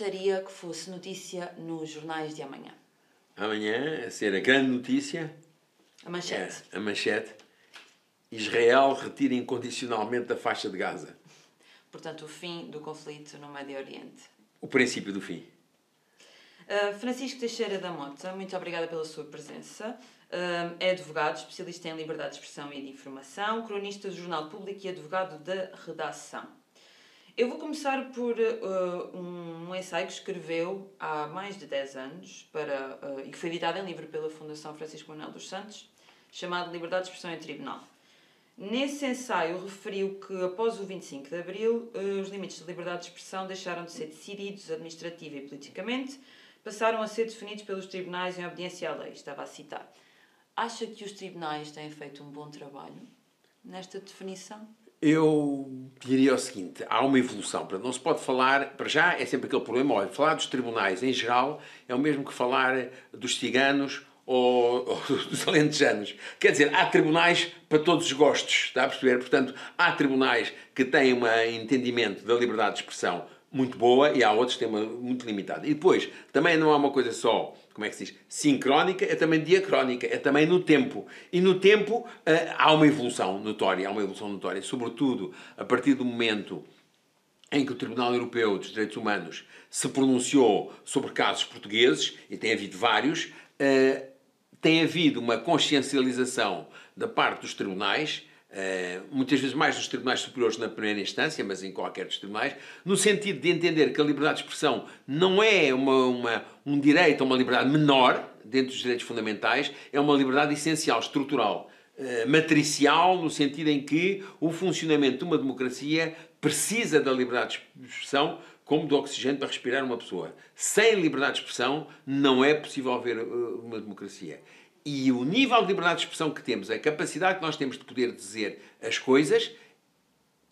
gostaria que fosse notícia nos jornais de amanhã? Amanhã, a ser a grande notícia... A manchete. A manchete. Israel retira incondicionalmente da faixa de Gaza. Portanto, o fim do conflito no Médio Oriente. O princípio do fim. Francisco Teixeira da Mota, muito obrigada pela sua presença. É advogado, especialista em liberdade de expressão e de informação, cronista do Jornal Público e advogado da redação. Eu vou começar por um ensaio que escreveu há mais de 10 anos e que foi editado em livro pela Fundação Francisco Manuel dos Santos, chamado Liberdade de Expressão em Tribunal. Nesse ensaio referiu que após o 25 de Abril os limites de liberdade de expressão deixaram de ser decididos administrativa e politicamente, passaram a ser definidos pelos tribunais em obediência à lei. Estava a citar. Acha que os tribunais têm feito um bom trabalho nesta definição? Eu diria o seguinte, há uma evolução. Portanto, não se pode falar, para já é sempre aquele problema, olha, falar dos tribunais em geral é o mesmo que falar dos ciganos ou dos alentejanos. Quer dizer, há tribunais para todos os gostos, está a perceber? Portanto, há tribunais que têm um entendimento da liberdade de expressão muito boa e há outros que têm uma muito limitada. E depois, também não há uma coisa só, como é que se diz, sincrónica, é também diacrónica, é também no tempo. E no tempo há uma evolução notória, sobretudo a partir do momento em que o Tribunal Europeu dos Direitos Humanos se pronunciou sobre casos portugueses, e tem havido vários, tem havido uma consciencialização da parte dos tribunais, muitas vezes mais dos tribunais superiores na primeira instância, mas em qualquer dos tribunais, no sentido de entender que a liberdade de expressão não é um direito, uma liberdade menor dentro dos direitos fundamentais, é uma liberdade essencial, estrutural, matricial, no sentido em que o funcionamento de uma democracia precisa da liberdade de expressão como do oxigênio para respirar uma pessoa. Sem liberdade de expressão não é possível haver uma democracia. E o nível de liberdade de expressão que temos, a capacidade que nós temos de poder dizer as coisas,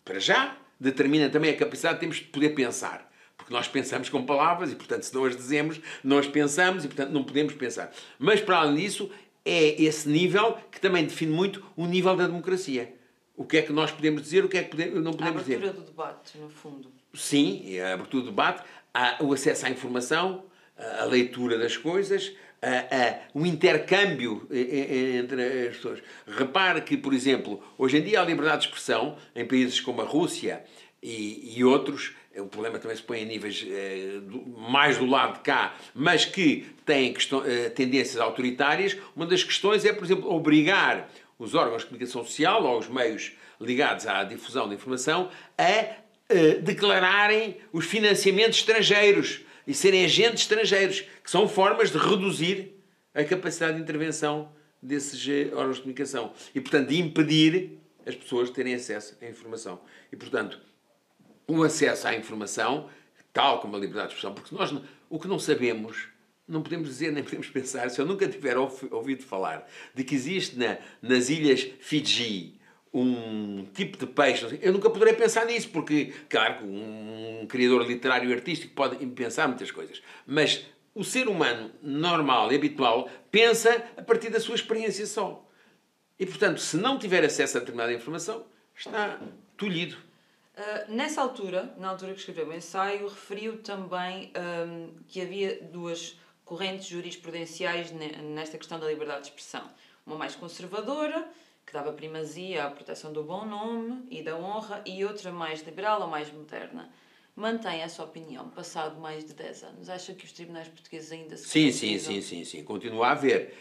para já, determina também a capacidade que temos de poder pensar. Porque nós pensamos com palavras e, portanto, se não as dizemos, nós pensamos e, portanto, não podemos pensar. Mas, para além disso, é esse nível que também define muito o nível da democracia. O que é que nós podemos dizer, o que é que não podemos dizer. A abertura do debate, no fundo. Sim, a abertura do debate, o acesso à informação, a leitura das coisas, o intercâmbio entre as pessoas. Repare que, por exemplo, hoje em dia a liberdade de expressão, em países como a Rússia e outros, o problema também se põe em níveis mais do lado de cá, mas que têm tendências autoritárias. Uma das questões é, por exemplo, obrigar os órgãos de comunicação social ou os meios ligados à difusão da informação a declararem os financiamentos estrangeiros e serem agentes estrangeiros, que são formas de reduzir a capacidade de intervenção desses órgãos de comunicação e, portanto, de impedir as pessoas de terem acesso à informação. E, portanto, o acesso à informação, tal como a liberdade de expressão, porque nós o que não sabemos, não podemos dizer nem podemos pensar, se eu nunca tiver ouvido falar de que existe nas ilhas Fiji um tipo de peixe, eu nunca poderei pensar nisso, porque, claro, um criador literário e artístico pode pensar muitas coisas, mas o ser humano normal e habitual pensa a partir da sua experiência só. E, portanto, se não tiver acesso a determinada informação, está tolhido. Nessa altura, na altura que escreveu o ensaio, referiu também que havia duas correntes jurisprudenciais nesta questão da liberdade de expressão. Uma mais conservadora, que dava primazia à proteção do bom nome e da honra, e outra mais liberal ou mais moderna. Mantém essa opinião, passado mais de 10 anos? Acha que os tribunais portugueses ainda se Sim. Continua a haver.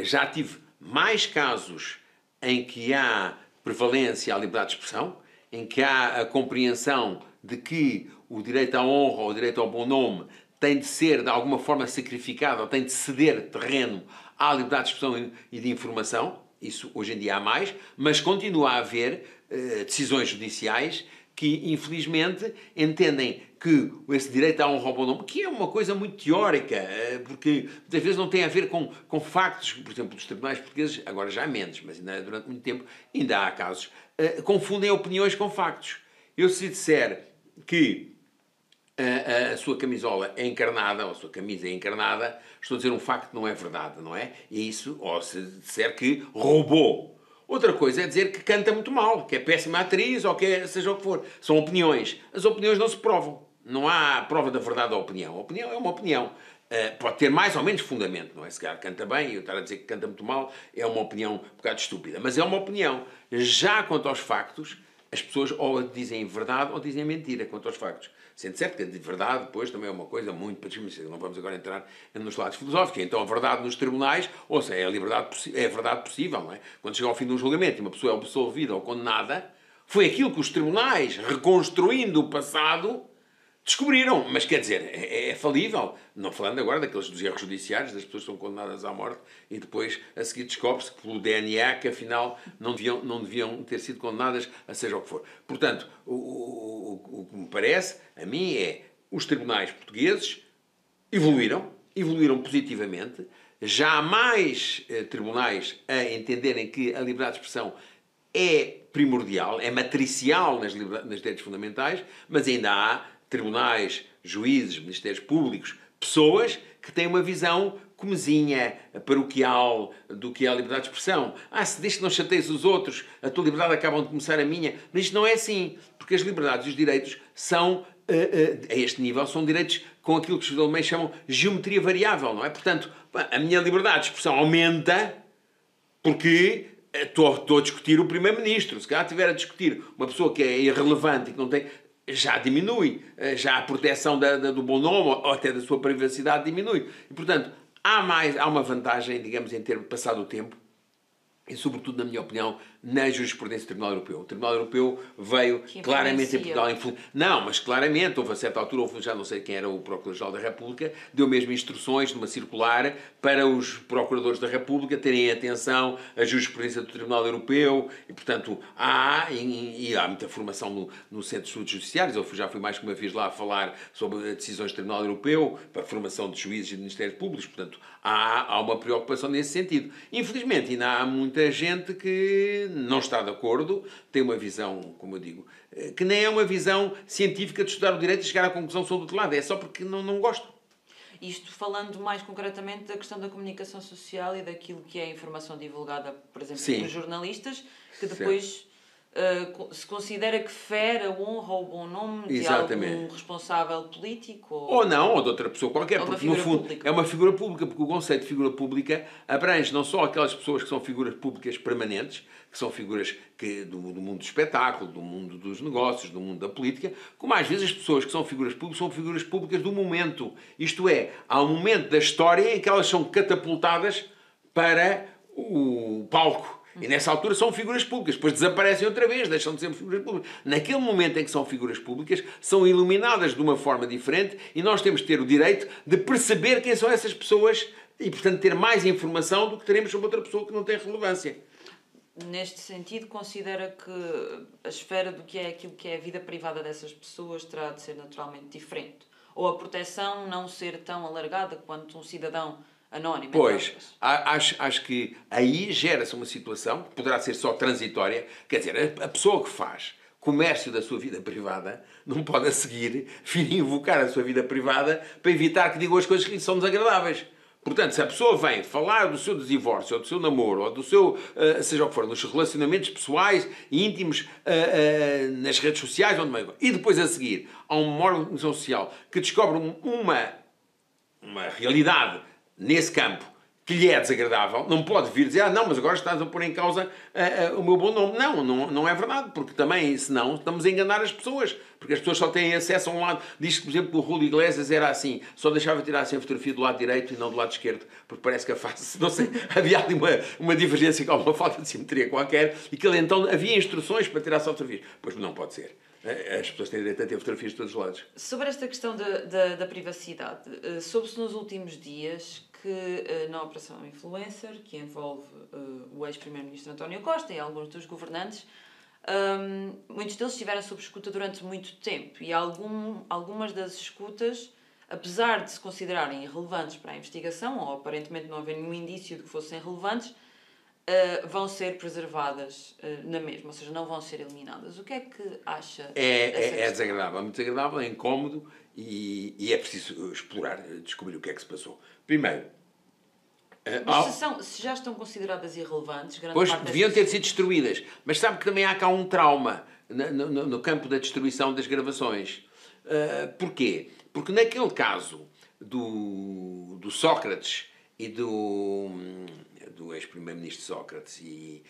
Já tive mais casos em que há prevalência à liberdade de expressão, em que há a compreensão de que o direito à honra ou o direito ao bom nome tem de ser, de alguma forma, sacrificado ou tem de ceder terreno à liberdade de expressão e de informação. Isso hoje em dia há mais, mas continua a haver decisões judiciais que, infelizmente, entendem que esse direito à honra ao bom nome, que é uma coisa muito teórica, porque muitas vezes não tem a ver com factos, por exemplo, dos tribunais portugueses, agora já há menos, mas ainda durante muito tempo ainda há casos, confundem opiniões com factos. Eu se disser que a sua camisola é encarnada, ou a sua camisa é encarnada, estou a dizer um facto que não é verdade, não é? E isso, ou se disser que roubou. Outra coisa é dizer que canta muito mal, que é péssima atriz, ou que seja o que for. São opiniões. As opiniões não se provam. Não há prova da verdade da opinião. A opinião é uma opinião. Pode ter mais ou menos fundamento, não é? Se calhar canta bem, e eu estar a dizer que canta muito mal é uma opinião um bocado estúpida. Mas é uma opinião. Já quanto aos factos, as pessoas ou dizem verdade ou dizem mentira quanto aos factos. Sendo certo que a verdade depois também é uma coisa muito... Não vamos agora entrar nos lados filosóficos. Então a verdade nos tribunais, ou seja, é a verdade possível, não é? Quando chega ao fim de um julgamento e uma pessoa é absolvida ou condenada, foi aquilo que os tribunais, reconstruindo o passado, descobriram. Mas quer dizer, é falível. Não falando agora daqueles dos erros judiciários, das pessoas que são condenadas à morte e depois a seguir descobre-se que pelo DNA que afinal não deviam ter sido condenadas a seja o que for. Portanto, o que me parece a mim é os tribunais portugueses evoluíram positivamente. Já há mais tribunais a entenderem que a liberdade de expressão é primordial, é matricial nos direitos fundamentais, mas ainda há tribunais, juízes, ministérios públicos, pessoas que têm uma visão comezinha, paroquial, do que é a liberdade de expressão. Se desde que não chateias os outros, a tua liberdade acabam de começar a minha. Mas isto não é assim, porque as liberdades e os direitos são, a este nível, são direitos com aquilo que os alemães chamam geometria variável, não é? Portanto, a minha liberdade de expressão aumenta porque estou a discutir o primeiro-ministro. Se calhar estiver a discutir uma pessoa que é irrelevante e que não tem... já diminui. Já a proteção do bom nome ou até da sua privacidade diminui. E, portanto, há uma vantagem, digamos, em ter passado o tempo e, sobretudo, na minha opinião, na jurisprudência do Tribunal Europeu. O Tribunal Europeu veio claramente em Portugal... Não, mas claramente, houve a certa altura, já não sei quem era o Procurador-Geral da República, deu mesmo instruções numa circular para os Procuradores da República terem atenção à jurisprudência do Tribunal Europeu e, portanto, há muita formação no Centro de Estudos Judiciários. Eu já fui mais que uma vez lá a falar sobre decisões do Tribunal Europeu para a formação de juízes e de ministérios públicos. Portanto, há uma preocupação nesse sentido. Infelizmente, ainda há muita gente que não está de acordo, tem uma visão, como eu digo, que nem é uma visão científica de estudar o direito e chegar à conclusão que são do outro lado. É só porque não gostam. Isto falando mais concretamente da questão da comunicação social e daquilo que é a informação divulgada, por exemplo, pelos jornalistas, que depois se considera que fere a honra ou o bom nome de algum responsável político. Ou não, ou de outra pessoa qualquer, porque no fundo é uma figura pública, porque o conceito de figura pública abrange não só aquelas pessoas que são figuras públicas permanentes, que são figuras do mundo do espetáculo, do mundo dos negócios, do mundo da política, como às vezes as pessoas que são figuras públicas do momento. Isto é, há um momento da história em que elas são catapultadas para o palco. E nessa altura são figuras públicas, depois desaparecem outra vez, deixam de ser figuras públicas. Naquele momento em que são figuras públicas, são iluminadas de uma forma diferente e nós temos que ter o direito de perceber quem são essas pessoas e, portanto, ter mais informação do que teremos sobre outra pessoa que não tem relevância. Neste sentido, considera que a esfera do que é aquilo que é a vida privada dessas pessoas terá de ser naturalmente diferente? Ou a proteção não ser tão alargada quanto um cidadão anónimo? Pois, acho que aí gera-se uma situação que poderá ser só transitória. Quer dizer, a pessoa que faz comércio da sua vida privada não pode a seguir vir invocar a sua vida privada para evitar que digam as coisas que lhe são desagradáveis. Portanto, se a pessoa vem falar do seu divórcio, ou do seu namoro, ou do seu, seja o que for, nos relacionamentos pessoais e íntimos nas redes sociais, e depois a seguir há uma organização social que descobre uma realidade nesse campo que lhe é desagradável, não pode vir dizer não, mas agora estás a pôr em causa o meu bom nome. Não é verdade, porque também, senão, estamos a enganar as pessoas, porque as pessoas só têm acesso a um lado. Diz que, por exemplo, que o Rúlio Iglesias era assim, só deixava tirar assim a fotografia do lado direito e não do lado esquerdo, porque parece que a face, não sei, havia ali uma divergência, uma falta de simetria qualquer, e que ele então havia instruções para tirar só fotografias. Pois não pode ser. As pessoas têm direito a ter fotografias de todos os lados. Sobre esta questão da privacidade, soube-se nos últimos dias que na Operação Influencer, que envolve o ex-primeiro-ministro António Costa e alguns dos governantes, muitos deles estiveram sob escuta durante muito tempo e algumas das escutas, apesar de se considerarem irrelevantes para a investigação, ou aparentemente não haver nenhum indício de que fossem relevantes, vão ser preservadas na mesma, ou seja, não vão ser eliminadas. O que é que acha? É desagradável, é muito desagradável, é incómodo e é preciso explorar, descobrir o que é que se passou. Primeiro, se já estão consideradas irrelevantes, pois deviam ter sido destruídas, mas sabe que também há cá um trauma no campo da destruição das gravações. Porquê? Porque naquele caso do Sócrates e do ex-primeiro-ministro Sócrates e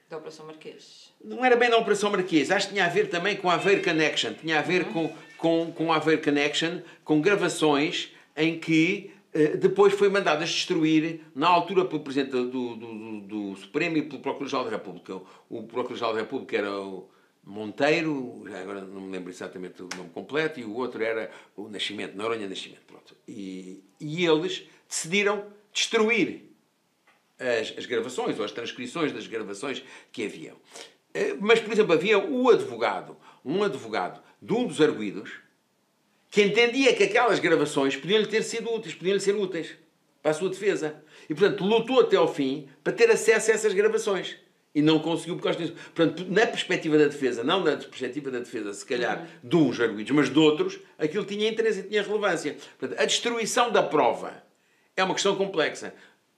Da Operação Marquês. Não era bem da Operação Marquês, acho que tinha a ver também com a Aveiro Connection. Tinha a ver com a Aveiro Connection, com gravações em que depois foi mandado a destruir, na altura pelo Presidente do Supremo e pelo Procurador-Geral da República. O Procurador-Geral da República era o Monteiro, agora não me lembro exatamente o nome completo, e o outro era o Nascimento, Noronha Nascimento. Pronto. E eles decidiram destruir as gravações ou as transcrições das gravações que haviam. Mas, por exemplo, havia um advogado de um dos arguidos que entendia que aquelas gravações podiam-lhe ter sido úteis, podiam-lhe ser úteis para a sua defesa. E, portanto, lutou até ao fim para ter acesso a essas gravações. E não conseguiu por causa disso. Portanto, na perspectiva da defesa, não na perspectiva da defesa, se calhar, de uns arguidos, mas de outros, aquilo tinha interesse e tinha relevância. Portanto, a destruição da prova é uma questão complexa.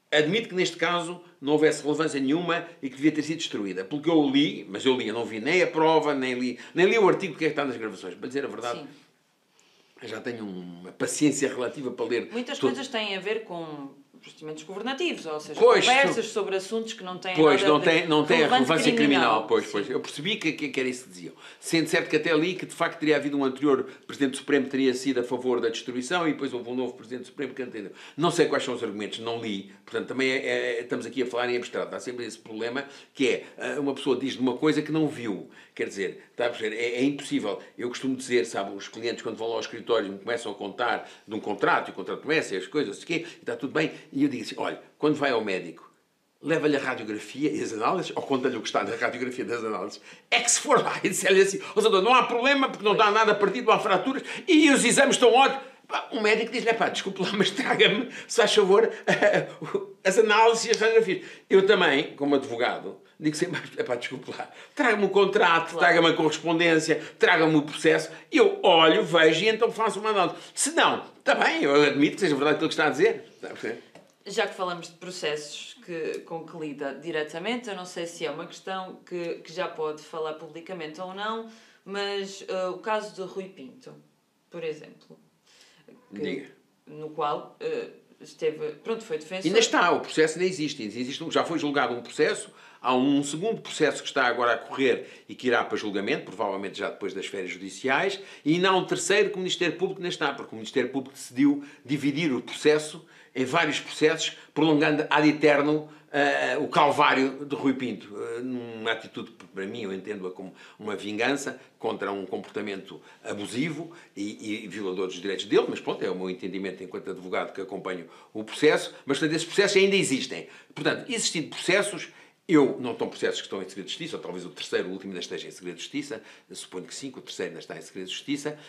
Admito que neste caso não houvesse relevância nenhuma e que devia ter sido destruída. Pelo que eu li, mas eu li, eu não vi nem a prova, nem li o artigo que é que está nas gravações. Para dizer a verdade, sim, já tenho uma paciência relativa para ler. Muitas coisas têm a ver com procedimentos governativos, ou seja, conversas sobre assuntos que não têm não tem a relevância criminal. Pois, eu percebi que era isso que diziam. Sendo certo que até li que de facto teria havido um anterior Presidente do Supremo que teria sido a favor da destruição e depois houve um novo Presidente do Supremo que entendeu. Não sei quais são os argumentos, não li. Portanto, também estamos aqui a falar em abstrato. Há sempre esse problema que é, uma pessoa diz de uma coisa que não viu. Quer dizer, está a perceber? É impossível. Eu costumo dizer, sabe, os clientes quando vão lá ao escritório me começam a contar de um contrato, e o contrato começa, e as coisas, assim, e está tudo bem. E eu digo assim, olha, quando vai ao médico, leva-lhe a radiografia e as análises, ou conta-lhe o que está na radiografia das análises. É que se for lá e disser-lhe assim, ou seja, não há problema, porque não dá nada partido, não há fraturas, e os exames estão ótimos. O médico diz-lhe, desculpe lá, mas traga-me, se faz favor, as análises e as radiografias. Eu também, como advogado, digo sempre, desculpe lá, traga-me o contrato, traga-me a correspondência, traga-me o processo, eu olho, vejo e então faço uma análise. Se não, está bem, eu admito que seja verdade aquilo que está a dizer. Está a perceber? Já que falamos de processos com que lida diretamente, eu não sei se é uma questão que já pode falar publicamente ou não, mas o caso de Rui Pinto, por exemplo, no qual foi defensor. Ainda está, o processo ainda existe. Já foi julgado um processo, há um segundo processo que está agora a correr e que irá para julgamento, provavelmente já depois das férias judiciais, e ainda há um terceiro que o Ministério Público ainda está, porque o Ministério Público decidiu dividir o processo em vários processos, prolongando ad eterno o calvário de Rui Pinto, numa atitude, para mim, eu entendo-a como uma vingança contra um comportamento abusivo e violador dos direitos dele, mas pronto, é o meu entendimento enquanto advogado que acompanho o processo, mas portanto esses processos ainda existem. Portanto, existindo processos, não estão processos que estão em segredo de justiça, ou talvez o terceiro, o último ainda esteja em segredo de justiça, suponho que sim, que o terceiro ainda está em segredo de justiça,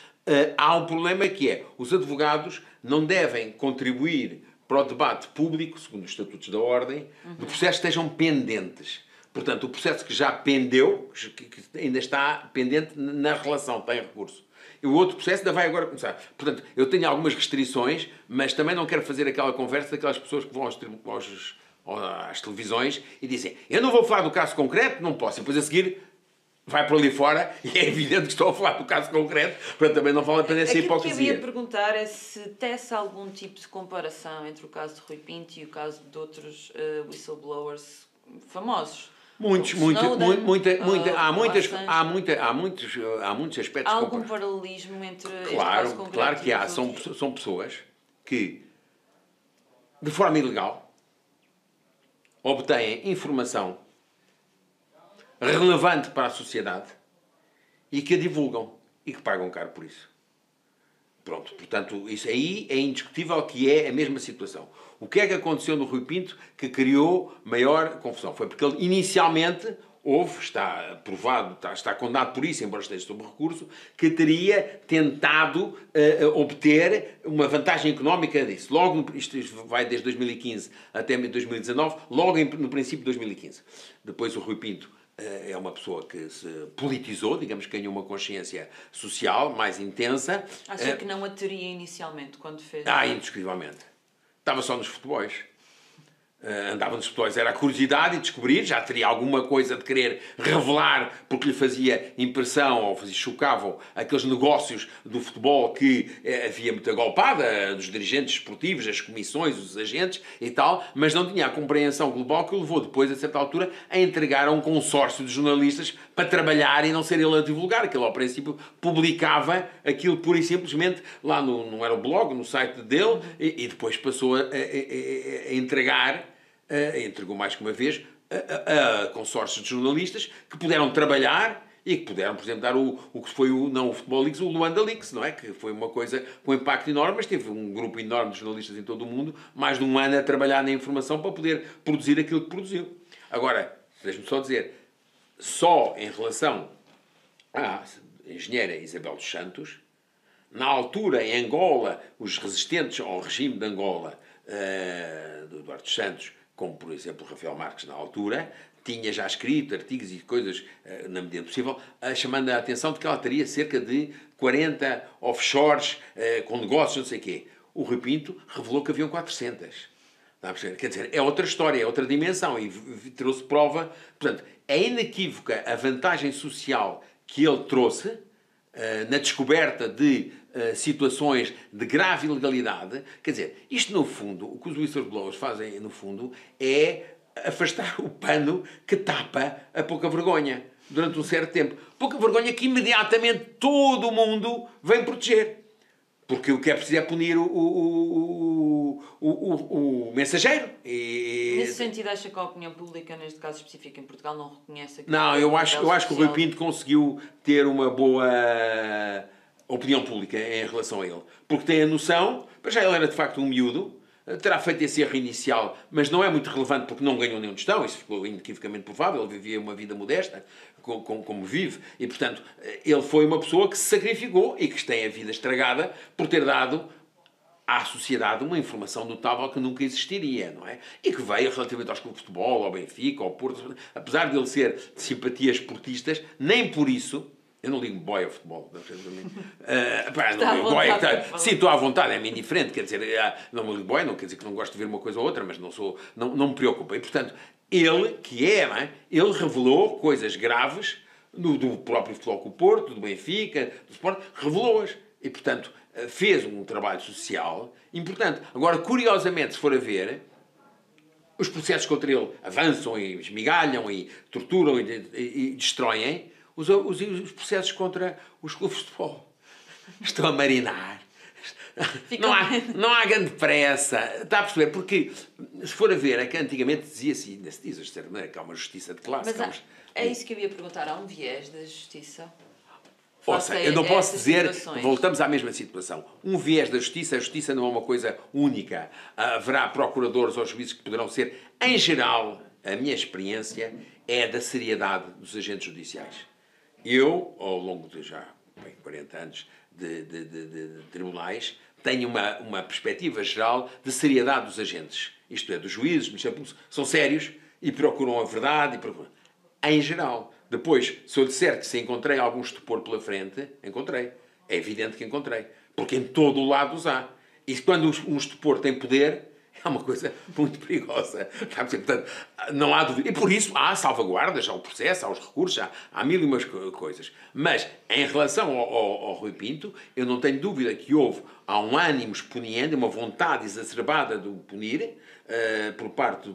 há um problema que é, os advogados não devem contribuir para o debate público, segundo os estatutos da ordem, de processos que estejam pendentes. Portanto, o processo que já pendeu, que ainda está pendente na relação, tem recurso. E o outro processo ainda vai agora começar. Portanto, eu tenho algumas restrições, mas também não quero fazer aquela conversa daquelas pessoas que vão às televisões e dizem, eu não vou falar do caso concreto, não posso. E depois a seguir vai para ali fora e é evidente que estou a falar do caso concreto, portanto também não vale a pena essa hipocrisia. O que eu ia perguntar é se tece algum tipo de comparação entre o caso de Rui Pinto e o caso de outros whistleblowers famosos. Há muitos aspectos. Há algum paralelismo entre este caso concreto? Claro que há. São pessoas que, de forma ilegal, obtêm informação relevante para a sociedade e que a divulgam e que pagam caro por isso. Pronto, portanto, isso aí é indiscutível que é a mesma situação. O que é que aconteceu no Rui Pinto que criou maior confusão? Foi porque ele inicialmente está provado, está condenado por isso, embora esteja sob recurso, que teria tentado obter uma vantagem económica disso. Logo, isto vai desde 2015 até 2019, logo no princípio de 2015. Depois o Rui Pinto é uma pessoa que se politizou, digamos que ganhou uma consciência social mais intensa. Acha que não a teria inicialmente, quando fez? Indiscutivelmente. Estava só nos futebols. andava nos futebols, era a curiosidade e descobrir, já teria alguma coisa de querer revelar porque lhe fazia impressão ou chocavam aqueles negócios do futebol que havia muita golpada dos dirigentes esportivos, as comissões, os agentes e tal, mas não tinha a compreensão global que o levou depois, a certa altura, a entregar a um consórcio de jornalistas para trabalhar e não ser ele a divulgar, que ele ao princípio publicava aquilo pura e simplesmente lá não era o blog, no site dele, e depois passou a entregar, entregou mais que uma vez, a consórcios de jornalistas que puderam trabalhar e que puderam, por exemplo, dar o que foi não o Futebol Leaks, o Luanda Leaks, não é? Que foi uma coisa com impacto enorme, mas teve um grupo enorme de jornalistas em todo o mundo, mais de um ano a trabalhar na informação para poder produzir aquilo que produziu. Agora, deixe-me só dizer, só em relação à engenheira Isabel dos Santos, na altura, em Angola, os resistentes ao regime de Angola, do Eduardo dos Santos, como por exemplo Rafael Marques na altura, tinha já escrito artigos e coisas, na medida possível, chamando a atenção de que ela teria cerca de 40 offshores com negócios, não sei o quê. O Rui Pinto revelou que haviam 400. Quer dizer, é outra história, é outra dimensão e trouxe prova. Portanto, é inequívoca a vantagem social que ele trouxe na descoberta de situações de grave ilegalidade. Quer dizer, isto no fundo, o que os whistleblowers fazem no fundo é afastar o pano que tapa a pouca vergonha durante um certo tempo. Pouca vergonha que imediatamente todo o mundo vem proteger. Porque o que é preciso é punir o mensageiro. Nesse sentido, acha que a opinião pública, neste caso específico em Portugal, não reconhece aquilo? Não, eu acho que o Rui Pinto conseguiu ter uma boa opinião pública em relação a ele. Porque tem a noção, mas já ele era de facto um miúdo, terá feito esse erro inicial, mas não é muito relevante porque não ganhou nenhum tostão, isso ficou inequivocamente provável, ele vivia uma vida modesta, como vive, e portanto ele foi uma pessoa que se sacrificou e que tem a vida estragada por ter dado à sociedade uma informação notável que nunca existiria, não é? E que veio relativamente aos clubes de futebol, ao Benfica, ao Porto, apesar de ele ser de simpatias esportistas, nem por isso. Eu não ligo boy ao futebol. Sim, estou à vontade, é-me indiferente. Quer dizer, não me ligo boy, não quer dizer que não gosto de ver uma coisa ou outra, mas não me preocupa. E, portanto, ele, ele revelou coisas graves do próprio Futebol com o Porto, do Benfica, do Sport, revelou-as. E, portanto, fez um trabalho social importante. Agora, curiosamente, se for a ver, os processos contra ele avançam e esmigalham e torturam e destroem. Os processos contra os clubes de futebol estão a marinar. Não há grande pressa. Está a perceber? Porque, se for a ver, é que antigamente dizia-se, ainda se diz de certa maneira, que há uma justiça de classe. Mas é isso que eu ia perguntar. Há um viés da justiça? Ou seja, eu não posso dizer, voltamos à mesma situação. Um viés da justiça, a justiça não é uma coisa única. Haverá procuradores ou juízes que poderão ser, em geral, a minha experiência é da seriedade dos agentes judiciais. Eu, ao longo de já 40 anos de tribunais, tenho uma perspectiva geral de seriedade dos agentes. Isto é, dos juízes, são sérios e procuram a verdade. Em geral. Depois, se eu disser que se encontrei algum estupor pela frente, encontrei. É evidente que encontrei. Porque em todo o lado os há. E quando um estupor tem poder, é uma coisa muito perigosa. Portanto, não há dúvida. E por isso há salvaguardas, há o processo, há os recursos, há mil e umas coisas. Mas, em relação ao Rui Pinto, eu não tenho dúvida que há um ânimo exponiente, uma vontade exacerbada de o punir, por parte,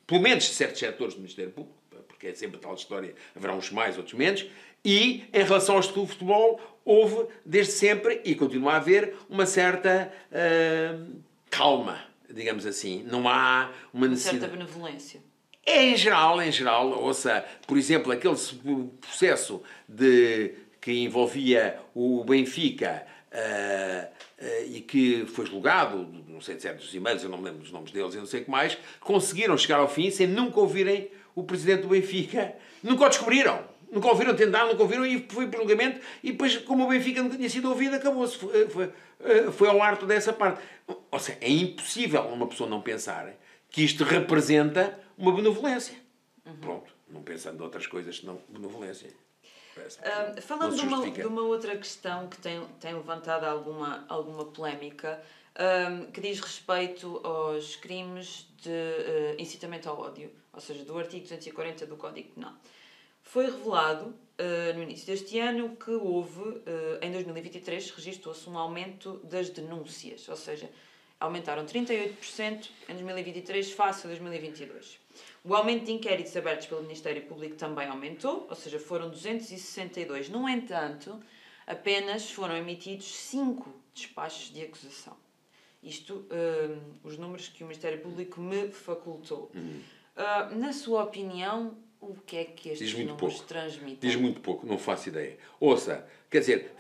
pelo menos, de certos setores do Ministério Público, porque é sempre tal história, haverá uns mais, outros menos, e, em relação aos clubes de futebol, houve, desde sempre, e continua a haver, uma certa calma, digamos assim. Não há uma necessidade... Certa benevolência. Em geral, ouça, por exemplo, aquele processo que envolvia o Benfica e que foi julgado, não sei de certos e-mails, eu não me lembro dos nomes deles, eu não sei o que mais, conseguiram chegar ao fim sem nunca ouvirem o presidente do Benfica. Nunca o descobriram. Nunca ouviram tentar, nunca ouviram e foi para o julgamento. E depois, como o Benfica nunca tinha sido ouvido, acabou-se. Foi ao harto dessa parte. Ou seja, é impossível uma pessoa não pensar que isto representa uma benevolência. Pronto. Não pensando em outras coisas senão benevolência. Falando de uma outra questão que tem levantado alguma polémica, que diz respeito aos crimes de incitamento ao ódio, ou seja, do artigo 240 do Código Penal. Foi revelado no início deste ano que houve, em 2023, registrou-se um aumento das denúncias, ou seja, aumentaram 38% em 2023 face a 2022. O aumento de inquéritos abertos pelo Ministério Público também aumentou, ou seja, foram 262. No entanto, apenas foram emitidos 5 despachos de acusação. Isto, os números que o Ministério Público me facultou. Na sua opinião, o que é que estes números transmitem? Diz muito pouco, não faço ideia. Ouça, quer dizer,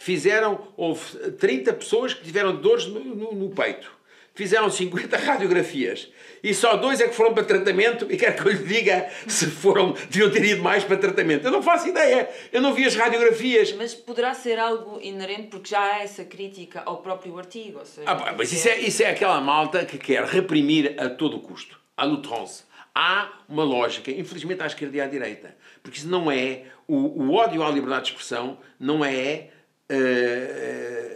houve 30 pessoas que tiveram dores no peito. Fizeram 50 radiografias e só 2 é que foram para tratamento e quero que eu lhe diga se deviam ter ido mais para tratamento. Eu não faço ideia, eu não vi as radiografias. Mas poderá ser algo inerente porque já há essa crítica ao próprio artigo. Ou seja, mas isso é aquela malta que quer reprimir a todo custo. A l'outrance. Há uma lógica, infelizmente à esquerda e à direita, porque isso não é, o ódio à liberdade de expressão não é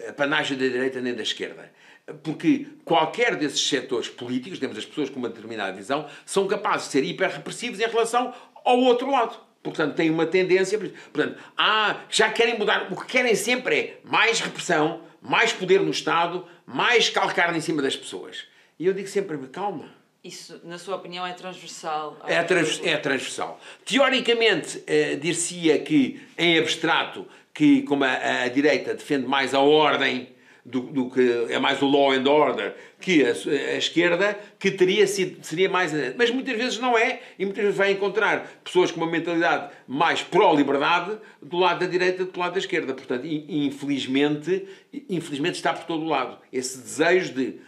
a panagem da direita nem da esquerda. Porque qualquer desses setores políticos, temos as pessoas com uma determinada visão, são capazes de ser hiperrepressivos em relação ao outro lado. Portanto, têm uma tendência... Portanto, já querem mudar. O que querem sempre é mais repressão, mais poder no Estado, mais calcar em cima das pessoas. E eu digo sempre, calma. Isso, na sua opinião, é transversal? É transversal. Teoricamente, dir-se-ia que, em abstrato, que como a direita defende mais a ordem do que é mais o law and order que a esquerda, que seria mais... Mas muitas vezes não é, e muitas vezes vai encontrar pessoas com uma mentalidade mais pró-liberdade do lado da direita do lado da esquerda. Portanto, infelizmente está por todo o lado. Esse desejo de...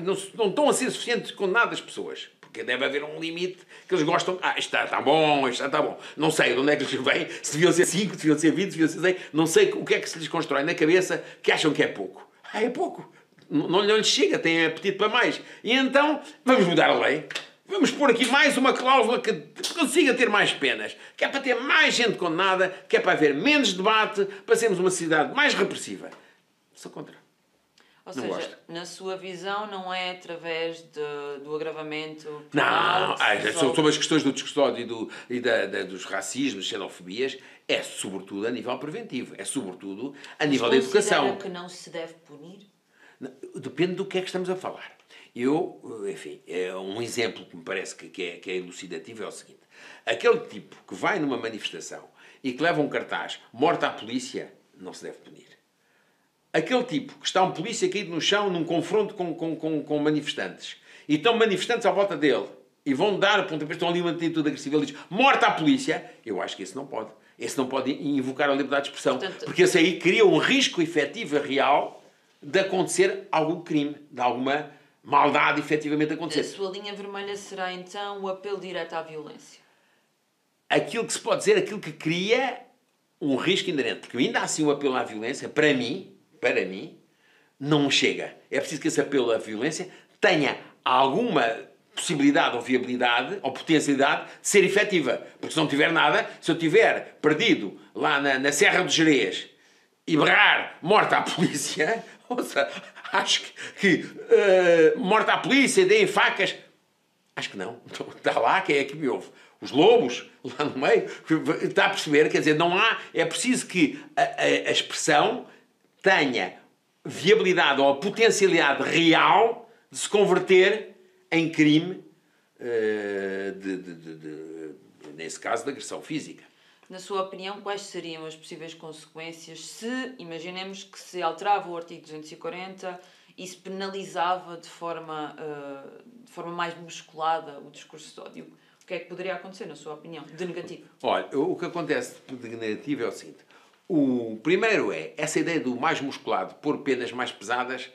não estão a ser suficientes condenadas as pessoas. Porque deve haver um limite que eles gostam. Isto está bom, isto está bom. Não sei de onde é que eles vêm, se deviam ser 5, se deviam ser 20, se deviam ser 100. Não sei o que é que se lhes constrói na cabeça que acham que é pouco. É pouco. Não lhes chega, têm apetite para mais. E então, vamos mudar a lei. Vamos pôr aqui mais uma cláusula que consiga ter mais penas. Que é para ter mais gente condenada, que é para haver menos debate, para sermos uma sociedade mais repressiva. Sou contra. Ou seja, na sua visão, não é através do agravamento penal... Não, sobre as questões do descustódio e dos racismos, xenofobias, é sobretudo a nível preventivo, é sobretudo a nível da educação. Considera que não se deve punir? Depende do que é que estamos a falar. Enfim, um exemplo que me parece que é elucidativo é o seguinte. Aquele tipo que vai numa manifestação e que leva um cartaz morte à polícia, não se deve punir. Aquele tipo que está um polícia caído no chão num confronto com manifestantes e estão manifestantes à volta dele e vão dar pontapés, estão ali uma atitude agressiva, ele diz morte à polícia, eu acho que esse não pode. Esse não pode invocar a liberdade de expressão. Portanto, porque esse aí cria um risco efetivo e real de acontecer algum crime, de alguma maldade efetivamente acontecer. A sua linha vermelha será então o apelo direto à violência? Aquilo que se pode dizer, aquilo que cria um risco inerente. Porque ainda assim o apelo à violência, para mim, não chega. É preciso que esse apelo à violência tenha alguma possibilidade ou viabilidade ou potencialidade de ser efetiva. Porque se não tiver nada, se eu tiver perdido lá na Serra dos Gerês e berrar morte à polícia, ouça, acho que morte à polícia, deem facas, acho que não. Então, está lá, quem é que me ouve? Os lobos, lá no meio, está a perceber? Quer dizer, não há, é preciso que a expressão tenha viabilidade ou potencialidade real de se converter em crime, nesse caso, de agressão física. Na sua opinião, quais seriam as possíveis consequências se, imaginemos que se alterava o artigo 240 e se penalizava de forma mais musculada o discurso de ódio? O que é que poderia acontecer, na sua opinião, de negativo? Olha, o que acontece de negativo é o seguinte. O primeiro essa ideia do mais musculado, pôr penas mais pesadas,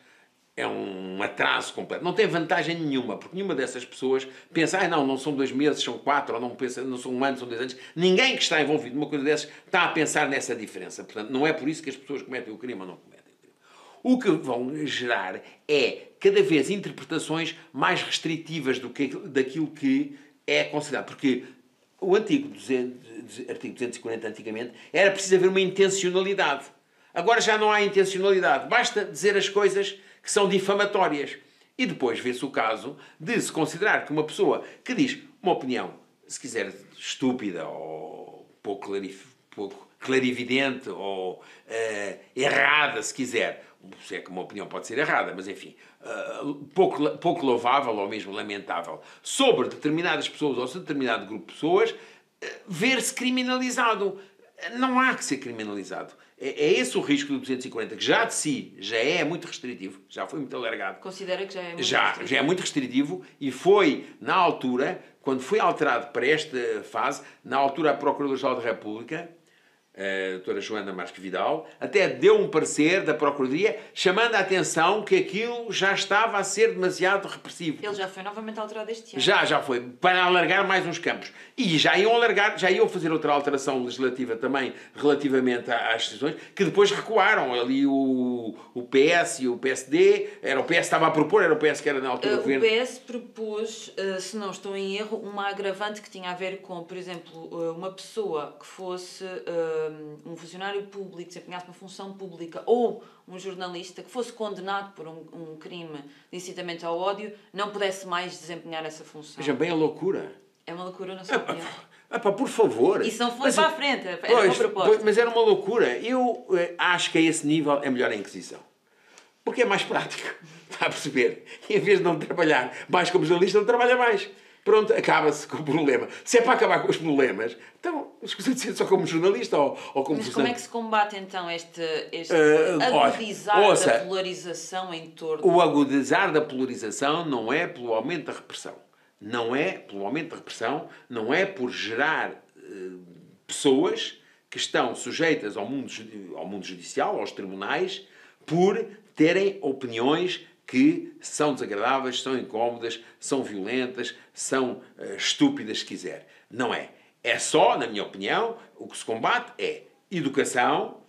é um atraso completo. Não tem vantagem nenhuma, porque nenhuma dessas pessoas pensa, não são 2 meses, são 4, ou não são 1 ano, são 2 anos. Ninguém que está envolvido numa coisa dessas está a pensar nessa diferença. Portanto, não é por isso que as pessoas cometem o crime ou não cometem o crime. O que vão gerar é, cada vez, interpretações mais restritivas daquilo que é considerado. Porque o artigo 240, antigamente, era preciso haver uma intencionalidade. Agora já não há intencionalidade. Basta dizer as coisas que são difamatórias. E depois vê-se o caso de se considerar que uma pessoa que diz uma opinião, se quiser, estúpida ou pouco clarividente ou errada, se quiser. Se é que uma opinião pode ser errada, mas enfim, pouco louvável ou mesmo lamentável, sobre determinadas pessoas ou sobre determinado grupo de pessoas, ver-se criminalizado. Não há que ser criminalizado. É esse o risco do 240, que já de si já é muito restritivo, já foi muito alargado. Considera que já é muito restritivo? Já é muito restritivo e foi, na altura, quando foi alterado para esta fase, na altura a Procuradora-Geral da República, a doutora Joana Marques Vidal, até deu um parecer da Procuradoria chamando a atenção que aquilo já estava a ser demasiado repressivo. Ele já foi novamente alterado este ano. Já foi, para alargar mais uns campos. E já iam fazer outra alteração legislativa também relativamente às decisões, que depois recuaram. Ali o PS e o PSD, o PS estava a propor, era o PS que era na altura do governo. O PS propôs, se não estou em erro, uma agravante que tinha a ver com, por exemplo, uma pessoa que fosse um funcionário público, desempenhasse uma função pública, ou um jornalista que fosse condenado por um crime de incitamento ao ódio, não pudesse mais desempenhar essa função. Veja bem a loucura. É uma loucura, na sua opinião? Por favor. Isso não foi para a frente, era uma proposta. Mas era uma loucura. Eu acho que a esse nível é melhor a Inquisição. Porque é mais prático. Está a perceber? E em vez de não trabalhar mais como jornalista, não trabalha mais. Pronto, acaba-se com o problema. Se é para acabar com os problemas, então escusa de ser só como jornalista ou como Mas como é que se combate então este agudizar da polarização em torno? O agudizar da polarização não é pelo aumento da repressão. Não é pelo aumento da repressão, não é por gerar pessoas que estão sujeitas ao mundo judicial, aos tribunais, por terem opiniões que são desagradáveis, são incómodas, são violentas, são estúpidas, se quiser. Não é. É só, na minha opinião, o que se combate é educação,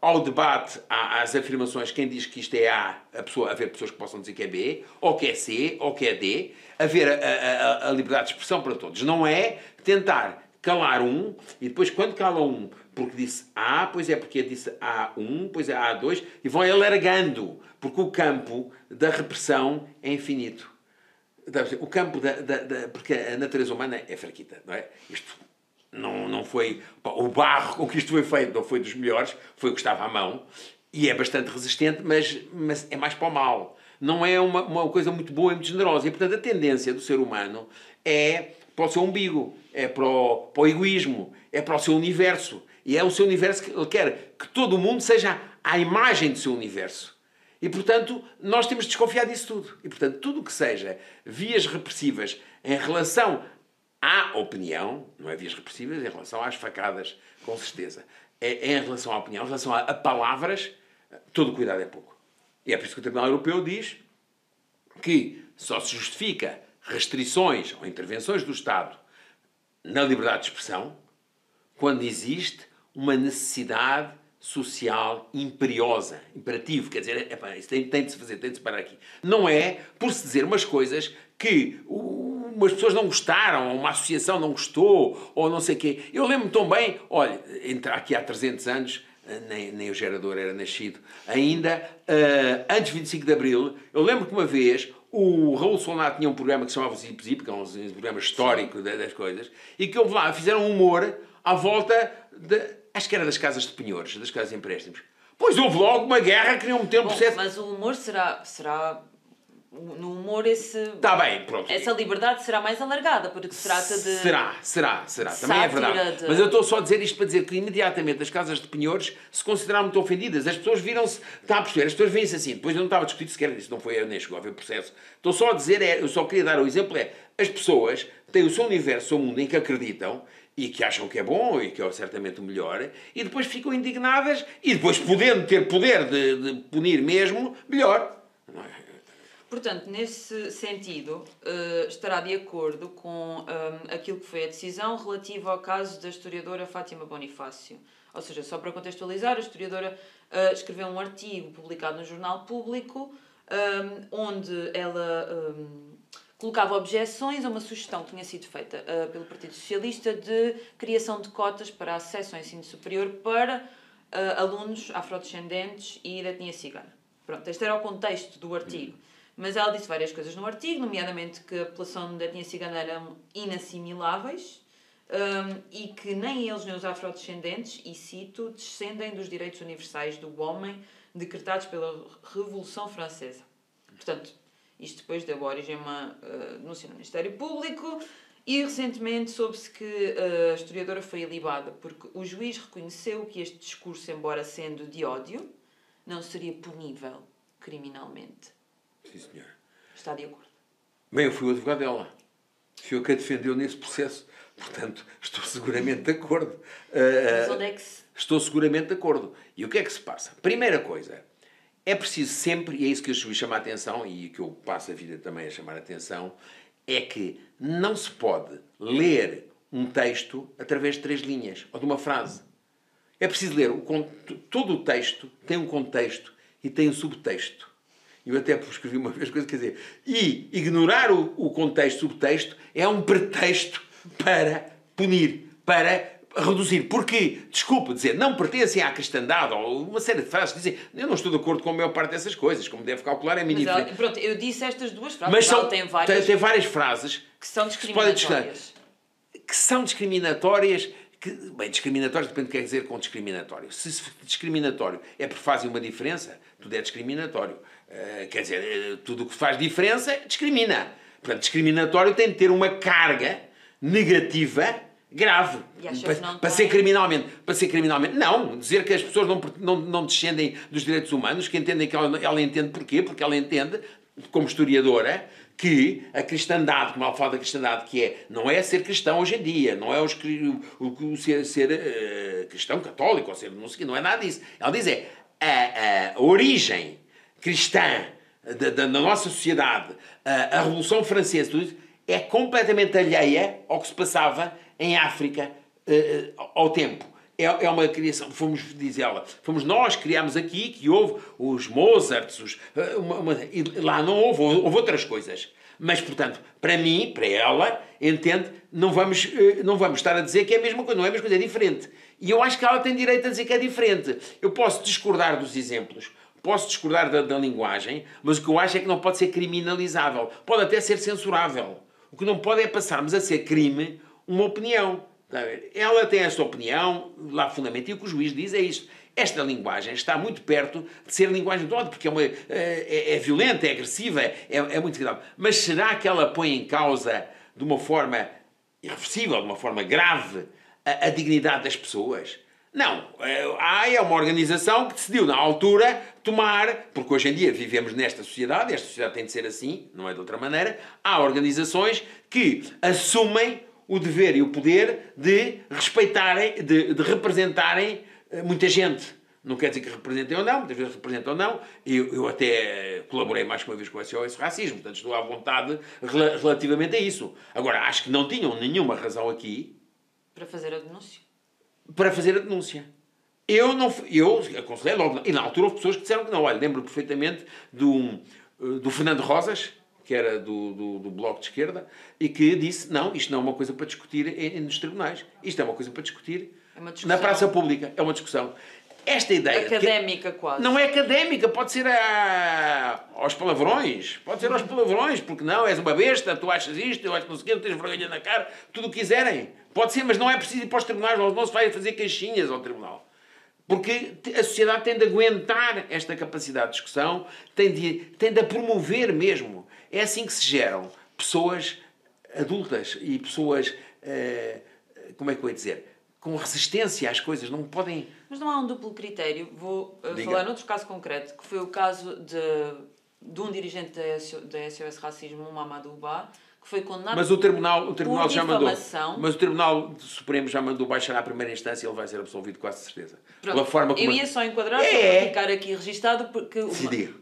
ao debate, às afirmações, quem diz que isto é A, haver pessoas que possam dizer que é B, ou que é C, ou que é D, haver a liberdade de expressão para todos. Não é tentar calar um, e depois quando cala um porque disse A, pois é porque disse A1, pois é A2, e vão alargando, porque o campo da repressão é infinito. O campo porque a natureza humana é fraquita, não é? Isto não foi... O barro com que isto foi feito não foi dos melhores, foi o que estava à mão, e é bastante resistente, mas é mais para o mal. Não é uma coisa muito boa e muito generosa. E, portanto, a tendência do ser humano é para o seu umbigo, é para o egoísmo, é para o seu universo. E é o seu universo que ele quer que todo o mundo seja à imagem do seu universo. E, portanto, nós temos de desconfiar disso tudo. E, portanto, tudo o que seja vias repressivas em relação à opinião, não é vias repressivas, em relação às facadas, com certeza. É em relação à opinião, em relação a palavras, todo o cuidado é pouco. E é por isso que o Tribunal Europeu diz que só se justifica restrições ou intervenções do Estado na liberdade de expressão quando existe uma necessidade social imperiosa, imperativo, quer dizer, isso tem de se fazer, tem de se parar aqui. Não é por se dizer umas coisas que umas pessoas não gostaram, ou uma associação não gostou, ou não sei o quê. Eu lembro-me tão bem, olha, aqui há 300 anos, nem o gerador era nascido, ainda antes de 25 de Abril, eu lembro que uma vez o Raul Solnato tinha um programa que se chamava Zip Zip, que é um programa histórico das coisas, e que houve lá, fizeram humor à volta acho que era das casas de penhores, das casas de empréstimos. Pois houve logo uma guerra, queriam meter um processo... Mas o humor será... No humor Está bem, pronto. Essa liberdade será mais alargada, porque se trata de... Será. Também é verdade. Mas eu estou só a dizer isto para dizer que imediatamente as casas de penhores se consideraram muito ofendidas. As pessoas viram-se... Está a perceber? As pessoas veem-se assim. Depois eu não estava a discutir sequer isso. Não foi, nem chegou a haver processo. Estou só a dizer, eu só queria dar o exemplo, as pessoas têm o seu universo, o seu mundo em que acreditam e que acham que é bom e que é certamente o melhor, e depois ficam indignadas e depois podendo ter poder de punir mesmo, melhor. Portanto, nesse sentido, estará de acordo com aquilo que foi a decisão relativa ao caso da historiadora Fátima Bonifácio. Ou seja, só para contextualizar, a historiadora escreveu um artigo publicado no Jornal Público, onde ela colocava objeções a uma sugestão que tinha sido feita pelo Partido Socialista de criação de cotas para acesso ao ensino superior para alunos afrodescendentes e da etnia cigana. Pronto, este era o contexto do artigo. Mas ela disse várias coisas no artigo, nomeadamente que a população da etnia cigana eram inassimiláveis e que nem eles nem os afrodescendentes, e cito, descendem dos direitos universais do homem decretados pela Revolução Francesa. Portanto, isto depois deu origem a uma denúncia no Ministério Público e recentemente soube-se que a historiadora foi ilibada porque o juiz reconheceu que este discurso, embora sendo de ódio, não seria punível criminalmente. Sim, senhor. Está de acordo? Bem, eu fui o advogado dela. Fui eu que a defendeu nesse processo. Portanto, estou seguramente de acordo. Mas onde é que se... Estou seguramente de acordo. E o que é que se passa? Primeira coisa, é preciso sempre, e é isso que eu chamo a atenção, e que eu passo a vida também a chamar a atenção, é que não se pode ler um texto através de 3 linhas, ou de uma frase. É preciso ler todo o texto, tem um contexto e tem um subtexto. Eu até escrevi uma vez coisa, quer dizer, e ignorar o contexto, subtexto, é um pretexto para punir, para reduzir. Porque, desculpa dizer, não pertencem à cristandade, ou uma série de frases que dizem, eu não estou de acordo com a maior parte dessas coisas, como deve calcular, é a minha diferença. Pronto, eu disse estas 2 frases, mas ela tem várias frases que são discriminatórias. Que são discriminatórias. Bem, discriminatórios depende do que quer dizer com discriminatório. Se discriminatório é porque fazem uma diferença, tudo é discriminatório. Quer dizer, tudo o que faz diferença discrimina. Portanto, discriminatório tem de ter uma carga negativa grave para ser criminalmente. Não, dizer que as pessoas não descendem dos direitos humanos, que entendem que ela entende porquê, porque ela entende, como historiadora, que a cristandade, como ela fala da cristandade, não é ser cristão hoje em dia, não é ser cristão católico, ou ser não é nada disso. Ela diz a origem cristã da nossa sociedade, a Revolução Francesa, tudo isso, é completamente alheia ao que se passava em África ao tempo. É uma criação, diz ela, fomos nós que criámos aqui, que houve os Mozarts, e lá não houve outras coisas. Mas, portanto, para mim, para ela, entende, não vamos estar a dizer que é a mesma coisa, não é a mesma coisa, é diferente. E eu acho que ela tem direito a dizer que é diferente. Eu posso discordar dos exemplos, posso discordar da linguagem, mas o que eu acho é que não pode ser criminalizável. Pode até ser censurável. O que não pode é passarmos a ser crime uma opinião. Ela tem esta opinião, lá fundamento, e o que o juiz diz é isto. Esta linguagem está muito perto de ser linguagem de ódio, porque é violenta, é agressiva, é muito grave. Mas será que ela põe em causa, de uma forma irreversível, de uma forma grave, a dignidade das pessoas? Não. É uma organização que decidiu, na altura, tomar, porque hoje em dia vivemos nesta sociedade, esta sociedade tem de ser assim, não é de outra maneira, há organizações que assumem o dever e o poder de respeitarem, de representarem muita gente. Não quer dizer que representem ou não, muitas vezes representam ou não. Eu até colaborei mais que uma vez com o SOS Racismo, portanto estou à vontade relativamente a isso. Agora, acho que não tinham nenhuma razão aqui para fazer a denúncia. Eu aconselhei logo, e na altura houve pessoas que disseram que não. Olha, lembro perfeitamente do Fernando Rosas, que era do Bloco de Esquerda, e que disse, não, isto não é uma coisa para discutir nos tribunais, isto é uma coisa para discutir na praça pública, é uma discussão. Esta ideia... Académica, quase. Não é académica, pode ser aos palavrões, porque não, és uma besta, tu achas isto, eu acho não sei o quê, não tens vergonha na cara, tudo o que quiserem. Pode ser, mas não é preciso ir para os tribunais, não se vai fazer caixinhas ao tribunal. Porque a sociedade tem de aguentar esta capacidade de discussão, tem de a promover mesmo. É assim que se geram pessoas adultas e pessoas, como é que eu ia dizer, com resistência às coisas, não podem... Mas não há um duplo critério. Vou falar noutro caso concreto, que foi o caso de um dirigente da SOS Racismo, o Mamadou Ba, que foi condenado mas o tribunal já mandou. difamação. Mas o Tribunal Supremo já mandou baixar à primeira instância e ele vai ser absolvido, quase certeza. Pronto, forma como... Eu ia só enquadrar, só para ficar aqui registado, porque o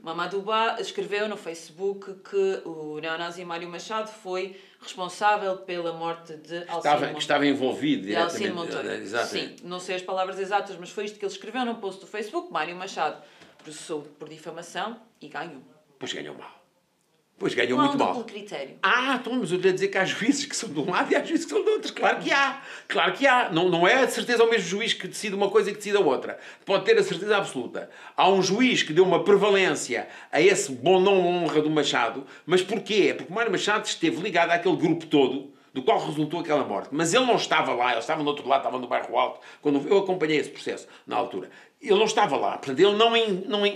Mamadou Ba escreveu no Facebook que o neonazi Mário Machado foi responsável pela morte de Alcino Monteiro. Que estava envolvido diretamente. Sim, não sei as palavras exatas, mas foi isto que ele escreveu num post do Facebook. Mário Machado processou por difamação e ganhou. Pois ganhou mal. Pois ganham Não há muito um mal. duplo critério. Então, mas eu lhe dizer que há juízes que são de um lado e há juízes que são do outro. Claro que há. Claro que há. Não é de certeza o mesmo juiz que decide uma coisa e que decide a outra. Pode ter a certeza absoluta. Há um juiz que deu uma prevalência a esse bom não honra do Machado. Mas porquê? É porque o Mário Machado esteve ligado àquele grupo todo do qual resultou aquela morte. Mas ele não estava lá. Ele estava no outro lado, estava no Bairro Alto. Quando eu acompanhei esse processo na altura. Ele não estava lá. Portanto, ele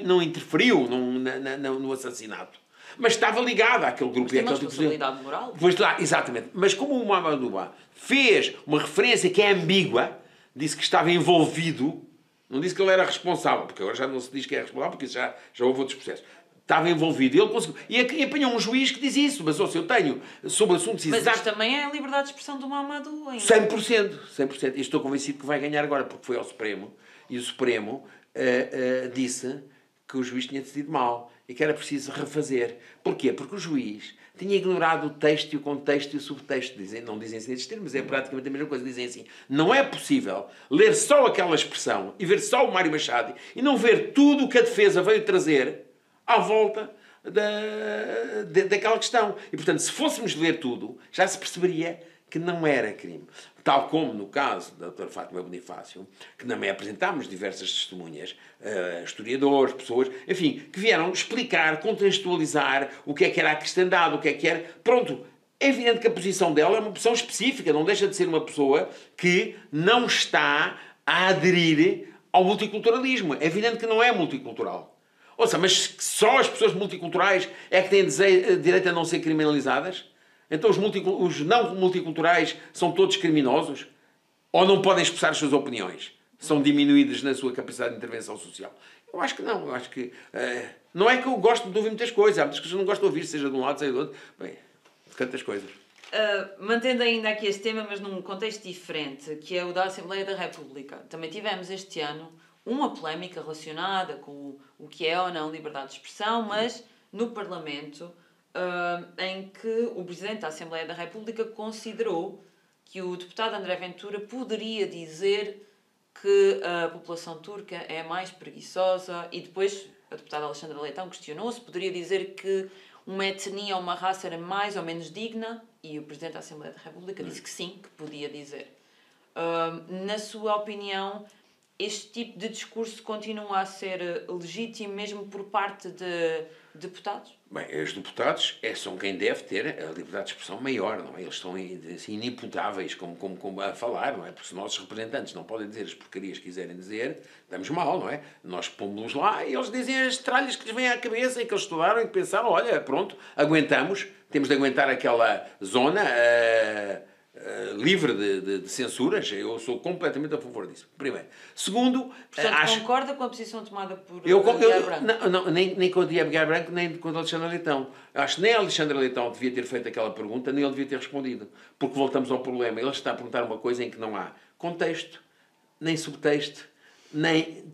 não interferiu no assassinato. Mas estava ligado àquele grupo. Mas tem uma responsabilidade moral. Pois lá, exatamente. Mas como o Mamadouba fez uma referência que é ambígua, disse que estava envolvido, não disse que ele era responsável, porque agora já não se diz que é responsável, porque já houve outros processos. Estava envolvido, ele conseguiu. E apanhou um juiz que diz isso, mas eu tenho sobre assuntos exatos. Mas isto exatos. também é a liberdade de expressão do Mamadou ainda. 100%. E estou convencido que vai ganhar agora, porque foi ao Supremo, e o Supremo disse que o juiz tinha decidido mal e que era preciso refazer. Porquê? Porque o juiz tinha ignorado o texto e o contexto e o subtexto. Não dizem assim nestes termos, é praticamente a mesma coisa. Dizem assim, não é possível ler só aquela expressão e ver só o Mário Machado e não ver tudo o que a defesa veio trazer à volta daquela questão. E, portanto, se fôssemos ler tudo, já se perceberia que não era crime. Tal como no caso da doutora Fátima Bonifácio, que também apresentámos diversas testemunhas, historiadores, pessoas, enfim, que vieram explicar, contextualizar o que era a cristandade, o que era... Pronto, é evidente que a posição dela é uma posição específica, não deixa de ser uma pessoa que não está a aderir ao multiculturalismo. É evidente que não é multicultural. Ouça, mas só as pessoas multiculturais é que têm direito a não ser criminalizadas? Então os não multiculturais são todos criminosos? Ou não podem expressar as suas opiniões? São diminuídos na sua capacidade de intervenção social? Eu acho que não. Eu acho que... não é que eu gosto de ouvir muitas coisas. Há muitas coisas que eu não gosto de ouvir, seja de um lado, seja do outro. Bem, tantas coisas. Mantendo ainda aqui este tema, mas num contexto diferente, que é o da Assembleia da República. Também tivemos este ano uma polémica relacionada com o que é ou não liberdade de expressão, mas no Parlamento... em que o Presidente da Assembleia da República considerou que o deputado André Ventura poderia dizer que a população turca é mais preguiçosa e depois a deputada Alexandra Leitão questionou-se, poderia dizer que uma etnia ou uma raça era mais ou menos digna e o Presidente da Assembleia da República disse que sim, que podia dizer. Na sua opinião, este tipo de discurso continua a ser legítimo mesmo por parte de deputados? Bem, os deputados são quem deve ter a liberdade de expressão maior, não é? Eles são assim, inimputáveis como a falar, não é? Porque se os nossos representantes não podem dizer as porcarias que quiserem dizer, estamos mal, não é? Nós pomos-los lá e eles dizem as tralhas que lhes vêm à cabeça e que eles estudaram e que pensaram, olha, pronto, aguentamos, temos de aguentar aquela zona... livre de censuras, eu sou completamente a favor disso. Primeiro. Segundo, portanto, concorda com a posição tomada por Aguiar Branco? Não, nem com o Aguiar Branco, nem com o Alexandre Leitão. Acho que nem a Alexandre Leitão devia ter feito aquela pergunta, nem ele devia ter respondido. Porque voltamos ao problema. Ele está a perguntar uma coisa em que não há contexto, nem subtexto, nem...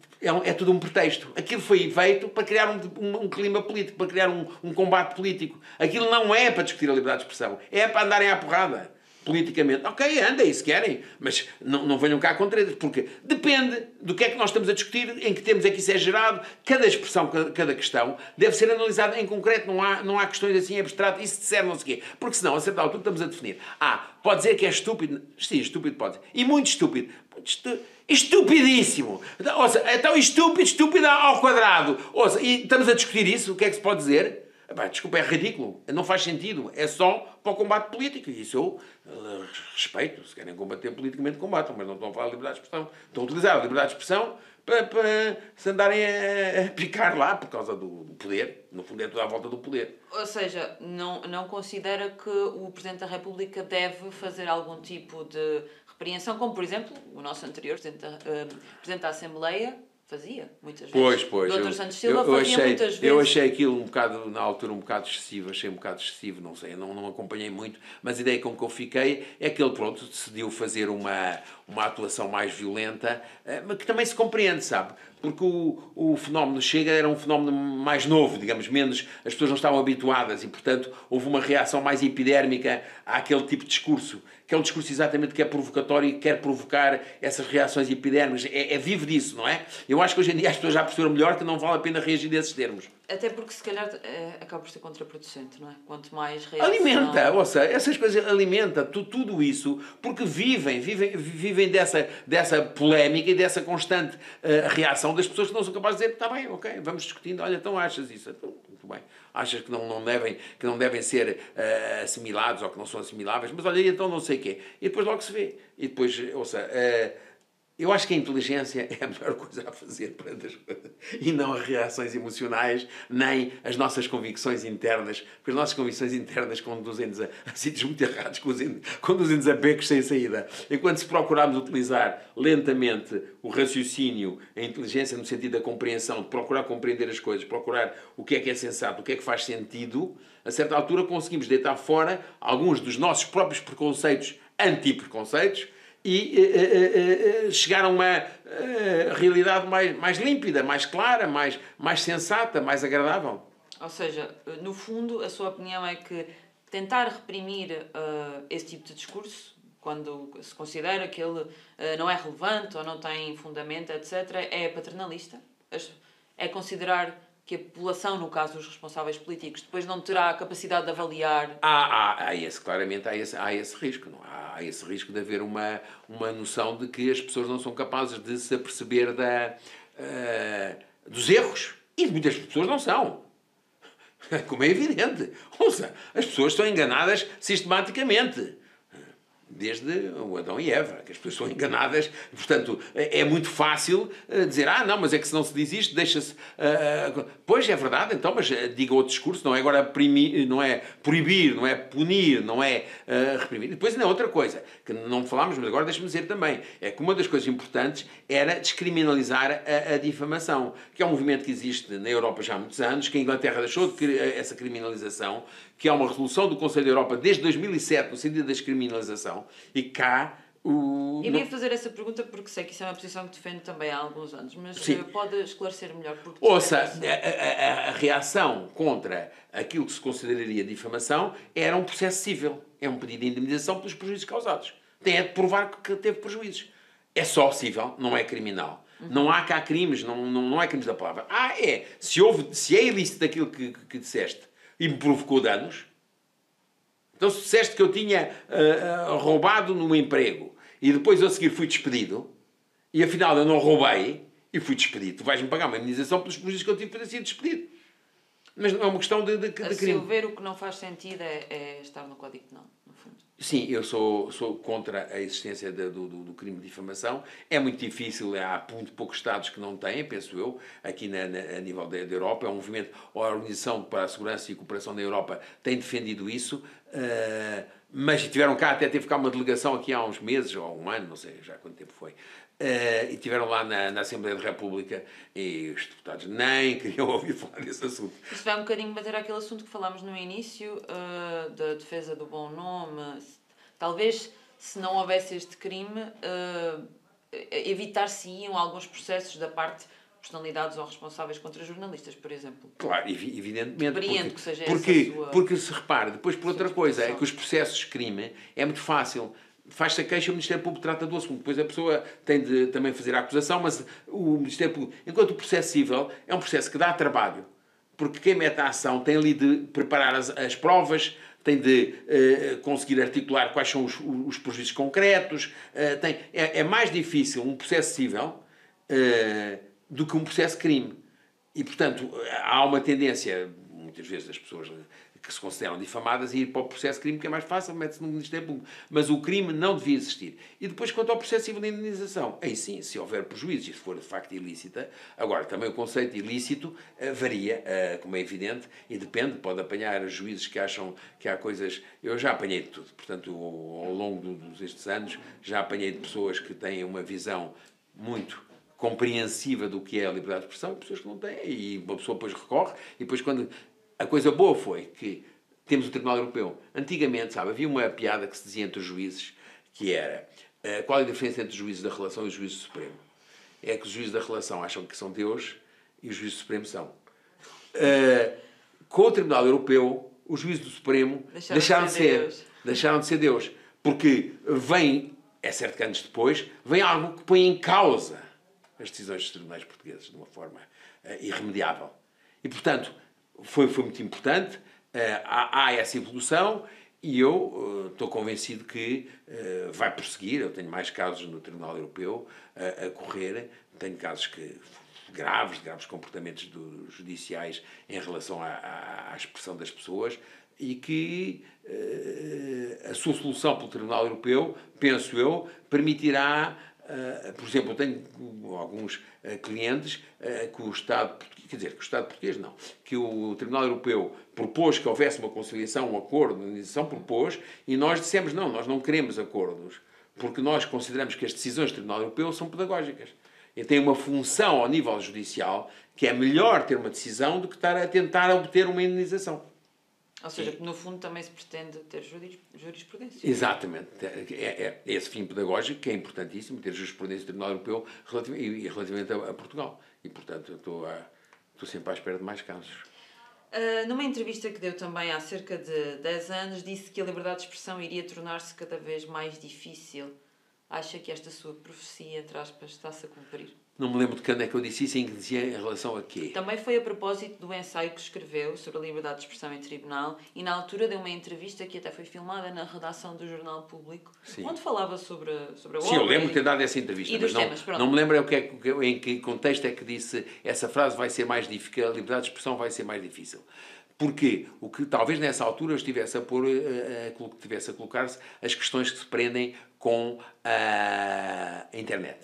É tudo um pretexto. Aquilo foi feito para criar um clima político, para criar um combate político. Aquilo não é para discutir a liberdade de expressão. É para andarem à porrada. Politicamente. Ok, andem se querem, mas não venham cá contra eles, porque depende do que é que nós estamos a discutir, em que termos é que isso é gerado, cada expressão, cada questão deve ser analisada em concreto, não há questões assim abstratas, isso disser não sei o quê, porque senão a certa altura estamos a definir. Pode dizer que é estúpido, sim, estúpido pode dizer, e muito estúpido, estupidíssimo, então estúpido ao quadrado, e estamos a discutir isso, o que é que se pode dizer? Desculpa, é ridículo. Não faz sentido. É só para o combate político. E isso eu respeito. Se querem combater politicamente, combatam. Mas não estão a falar de liberdade de expressão. Estão a utilizar a liberdade de expressão para se andarem a picar lá por causa do poder. No fundo é tudo à volta do poder. Ou seja, não considera que o Presidente da República deve fazer algum tipo de repreensão, como, por exemplo, o nosso anterior Presidente da Assembleia fazia, muitas vezes. Pois. O Dr. Santos Silva fazia muitas vezes. Eu achei aquilo na altura um bocado excessivo, não sei, não acompanhei muito, mas a ideia com que eu fiquei é que ele, pronto, decidiu fazer uma atuação mais violenta, mas que também se compreende, sabe? Porque o fenómeno Chega era um fenómeno mais novo, digamos, menos, as pessoas não estavam habituadas e, portanto, houve uma reação mais epidérmica àquele tipo de discurso, que é um discurso exatamente que é provocatório e que quer provocar essas reações epidérmicas. É vivo disso, não é? Eu acho que hoje em dia as pessoas já perceberam melhor que não vale a pena reagir desses termos. Até porque, se calhar, acaba por ser contraproducente, não é? Quanto mais reação... Alimenta, ou seja, essas coisas alimenta tudo isso, porque vivem dessa polémica e dessa constante reação das pessoas que não são capazes de dizer, está bem, ok, vamos discutindo, olha, então achas isso, então, muito bem, achas que não devem ser assimilados ou que não são assimiláveis, mas olha, então não sei o quê. E depois logo se vê. E depois, ou seja, eu acho que a inteligência é a melhor coisa a fazer perante as coisas. E não as reações emocionais, nem as nossas convicções internas. Porque as nossas convicções internas conduzem-nos a sítios muito errados, conduzem-nos a becos sem saída. Enquanto se procurarmos utilizar lentamente o raciocínio, a inteligência no sentido da compreensão, de procurar compreender as coisas, procurar o que é sensato, o que é que faz sentido, a certa altura conseguimos deitar fora alguns dos nossos próprios preconceitos, anti-preconceitos, e chegar a uma realidade mais límpida, mais clara, mais sensata, mais agradável. Ou seja, no fundo, a sua opinião é que tentar reprimir esse tipo de discurso, quando se considera que ele não é relevante ou não tem fundamento, etc., é paternalista? É considerar que a população, no caso os responsáveis políticos, depois não terá a capacidade de avaliar... Claramente há esse risco. Não? Há esse risco de haver uma noção de que as pessoas não são capazes de se aperceber dos erros. E muitas pessoas não são. Como é evidente. Ouça, as pessoas são enganadas sistematicamente. Desde o Adão e Eva, que as pessoas são enganadas. Portanto, é muito fácil dizer, não, mas é que se não se diz isto, deixa-se... Pois, é verdade, então, mas diga outro discurso, não é agora não é proibir, não é punir, não é reprimir. E depois ainda outra coisa, que não falámos, mas agora deixa-me dizer também, é que uma das coisas importantes era descriminalizar a difamação, que é um movimento que existe na Europa já há muitos anos, que a Inglaterra deixou de essa criminalização, que há uma resolução do Conselho da Europa desde 2007 no sentido da descriminalização, e cá Eu ia fazer essa pergunta porque sei que isso é uma posição que defende também há alguns anos, mas sim, pode esclarecer melhor. Ouça, a reação contra aquilo que se consideraria difamação era um processo civil, é um pedido de indemnização pelos prejuízos causados. Tem de provar que teve prejuízos. É só civil, não é criminal. Não há cá crimes, não é crimes da palavra. Se é ilícito aquilo que disseste e me provocou danos, então se disseste que eu tinha roubado no emprego e depois a seguir fui despedido e afinal eu não roubei e fui despedido, tu vais-me pagar uma indemnização pelos prejuízos que eu tive por ter sido despedido. Mas não é uma questão de crime. A seu ver, o que não faz sentido é estar no Código Penal, no fundo. Sim, eu sou contra a existência do crime de difamação. É muito difícil, há muito poucos Estados que não têm, penso eu, aqui a nível da Europa. É um movimento, a Organização para a Segurança e Cooperação da Europa tem defendido isso, mas até teve cá uma delegação aqui há uns meses, ou um ano, não sei já quanto tempo foi, e estiveram lá na Assembleia da República e os deputados nem queriam ouvir falar desse assunto. Isso vai um bocadinho bater aquele assunto que falámos no início, da defesa do bom nome. Talvez, se não houvesse este crime, evitar-se-iam alguns processos da parte de personalidades ou responsáveis contra jornalistas, por exemplo. Claro, evidentemente. Compreendo que seja porque se repare, depois por outra coisa, é que os processos de crime é muito fácil. Faz-se a queixa, o Ministério Público trata do assunto. Depois a pessoa tem de também fazer a acusação, mas o Ministério Público... Enquanto o processo civil é um processo que dá trabalho, porque quem mete a ação tem ali de preparar as provas, tem de conseguir articular quais são os prejuízos concretos. É mais difícil um processo civil do que um processo de crime. E, portanto, há uma tendência, muitas vezes, das pessoas que se consideram difamadas a ir para o processo de crime, que é mais fácil, mete-se no Ministério Público. Mas o crime não devia existir. E depois, quanto ao processo civil de indenização, aí sim, se houver prejuízos e se for de facto ilícita, agora, também o conceito de ilícito varia, como é evidente, e depende, pode apanhar juízes que acham que há coisas... Eu já apanhei de tudo. Portanto, ao longo destes anos, já apanhei de pessoas que têm uma visão muito compreensiva do que é a liberdade de expressão, e pessoas que não têm, e uma pessoa depois recorre, e depois quando... A coisa boa foi que temos o Tribunal Europeu. Antigamente, havia uma piada que se dizia entre os juízes, que era qual é a diferença entre os juízes da relação e os juízes do Supremo? É que os juízes da relação acham que são Deus e os juízes do Supremo são. Com o Tribunal Europeu, os juízes do Supremo deixaram de ser Deus. Porque vem, é certo que anos depois, vem algo que põe em causa as decisões dos tribunais portugueses de uma forma irremediável. E, portanto, foi muito importante, há essa evolução e eu estou convencido que vai prosseguir. Eu tenho mais casos no Tribunal Europeu a correr, tenho casos graves comportamentos judiciais em relação à expressão das pessoas e que a sua solução pelo Tribunal Europeu, penso eu, permitirá. Por exemplo, eu tenho alguns clientes que o Estado, quer dizer, que o Estado português não, que o Tribunal Europeu propôs que houvesse uma conciliação, um acordo, uma indenização, propôs, e nós dissemos não, nós não queremos acordos, porque nós consideramos que as decisões do Tribunal Europeu são pedagógicas. E tem uma função ao nível judicial que é melhor ter uma decisão do que estar a tentar obter uma indenização. Ou seja, que no fundo também se pretende ter jurisprudência. Exatamente. É esse fim pedagógico que é importantíssimo, ter jurisprudência do Tribunal Europeu relativamente a Portugal. E, portanto, eu estou sempre à espera de mais casos. Numa entrevista que deu também há cerca de 10 anos, disse que a liberdade de expressão iria tornar-se cada vez mais difícil. Acha que esta sua profecia, entre aspas, está-se a cumprir? Não me lembro de quando é que eu disse isso, em que dizia em relação a quê? Também foi a propósito do ensaio que escreveu sobre a liberdade de expressão em tribunal e na altura deu uma entrevista que até foi filmada na redação do Jornal Público, sim, onde falava sobre a obra. Sim, eu lembro de ter dado essa entrevista, mas não me lembro em que contexto é que disse essa frase vai ser mais difícil, a liberdade de expressão vai ser mais difícil. Porque o que talvez nessa altura eu estivesse a colocar-se as questões que se prendem com a internet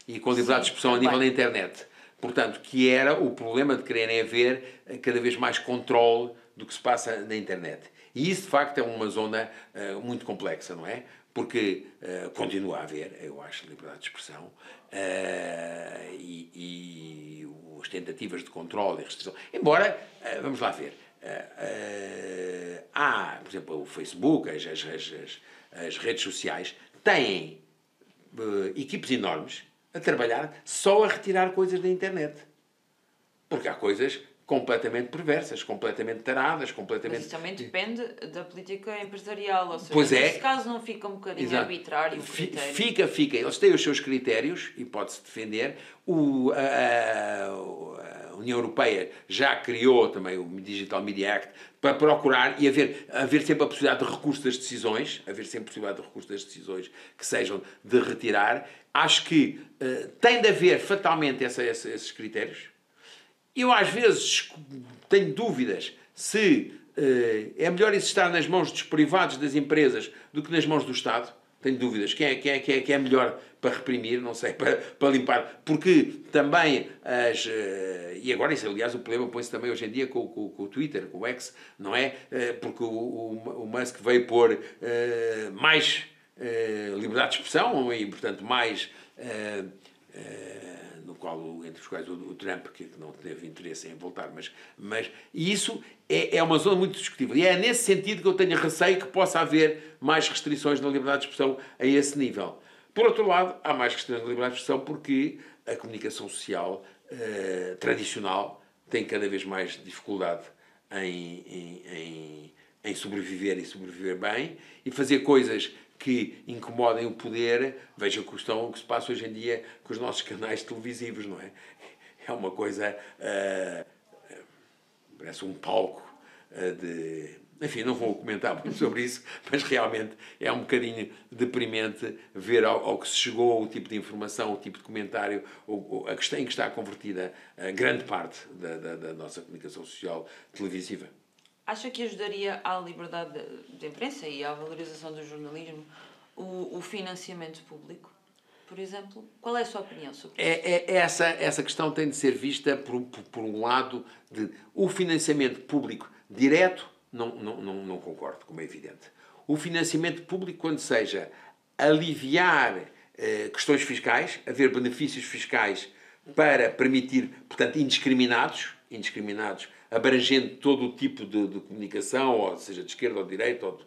e com a liberdade de expressão a nível da internet. Portanto, que era o problema de quererem haver cada vez mais controle do que se passa na internet. E isso, de facto, é uma zona muito complexa, não é? Porque continua a haver, eu acho, liberdade de expressão e as tentativas de controle e restrição. Embora, vamos lá ver, há, por exemplo, o Facebook, as redes sociais, têm equipes enormes a trabalhar só a retirar coisas da internet. Porque há coisas completamente perversas, completamente taradas, completamente... Mas isso também depende da política empresarial, ou seja, pois nesse caso não fica um bocadinho arbitrário o critério? Fica. Eles têm os seus critérios e pode-se defender. A União Europeia já criou também o Digital Media Act para procurar e haver sempre a possibilidade de recurso das decisões, que sejam de retirar. Acho que tem de haver fatalmente esses critérios. Eu às vezes tenho dúvidas se é melhor isso estar nas mãos dos privados, das empresas, do que nas mãos do Estado. Tenho dúvidas. Quem é melhor para reprimir, não sei, para limpar. Porque também e agora isso, aliás, o problema põe-se também hoje em dia com o Twitter, com o X, não é? Porque o Musk veio pôr mais liberdade de expressão e, portanto, mais... no qual, entre os quais o Trump, que não teve interesse em voltar, mas isso é uma zona muito discutível. E é nesse sentido que eu tenho receio que possa haver mais restrições na liberdade de expressão a esse nível. Por outro lado, há mais restrições na liberdade de expressão porque a comunicação social tradicional tem cada vez mais dificuldade em sobreviver e sobreviver bem e fazer coisas que incomodem o poder. Veja a questão que se passa hoje em dia com os nossos canais televisivos, não é? É uma coisa... parece um palco de... Enfim, não vou comentar muito sobre isso, mas realmente é um bocadinho deprimente ver ao que se chegou, o tipo de informação, o tipo de comentário, a questão em que está convertida a grande parte da nossa comunicação social televisiva. Acha que ajudaria à liberdade de imprensa e à valorização do jornalismo o financiamento público, por exemplo? Qual é a sua opinião sobre isso? Essa questão tem de ser vista por um lado de o financiamento público direto, não concordo, como é evidente. O financiamento público, quando seja aliviar questões fiscais, haver benefícios fiscais para permitir, portanto, indiscriminados, abrangendo todo o tipo de comunicação, ou seja, de esquerda ou de direita, ou